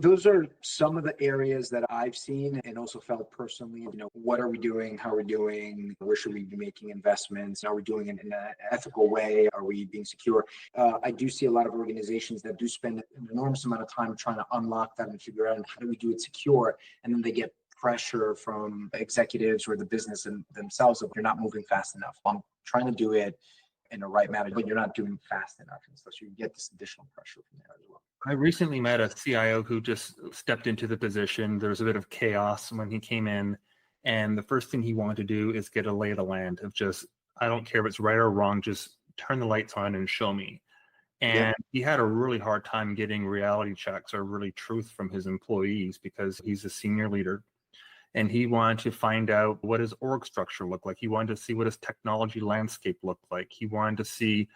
those are some of the areas that I've seen and also felt personally. What are we doing? How are we doing? Where should we be making investments? Are we doing it in an ethical way? Are we being secure? I do see a lot of organizations that do spend an enormous amount of time trying to unlock that and figure out how do we do it secure, and then they get pressure from executives or the business and themselves if you're not moving fast enough. I'm trying to do it in the right manner, but you're not doing fast enough, and so you get this additional pressure from there as well. I recently met a CIO who just stepped into the position. There was a bit of chaos when he came in, and the first thing he wanted to do is get a lay of the land of just, I don't care if it's right or wrong, just turn the lights on and show me. And he had a really hard time getting reality checks or really truth from his employees because he's a senior leader. And he wanted to find out what his org structure looked like. He wanted to see what his technology landscape looked like. He wanted to see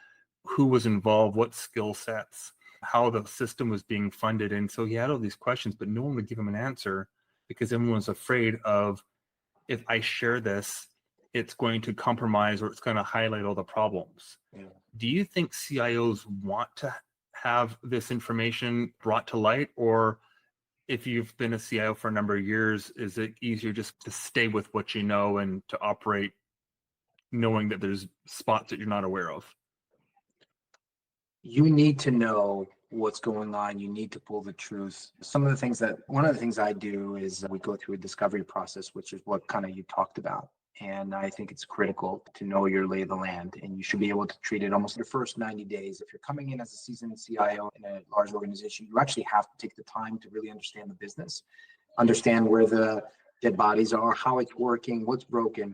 who was involved, what skill sets, how the system was being funded. And so he had all these questions, but no one would give him an answer because everyone was afraid of, if I share this, it's going to compromise or it's going to highlight all the problems. Yeah. Do you think CIOs want to have this information brought to light, or if you've been a CIO for a number of years, is it easier just to stay with what you know and to operate knowing that there's spots that you're not aware of? You need to know what's going on. You need to pull the truth. One of the things I do is we go through a discovery process, which is what kind of you talked about. And I think it's critical to know your lay of the land, and you should be able to treat it almost the first 90 days. If you're coming in as a seasoned CIO in a large organization, you actually have to take the time to really understand the business, understand where the dead bodies are, how it's working, what's broken,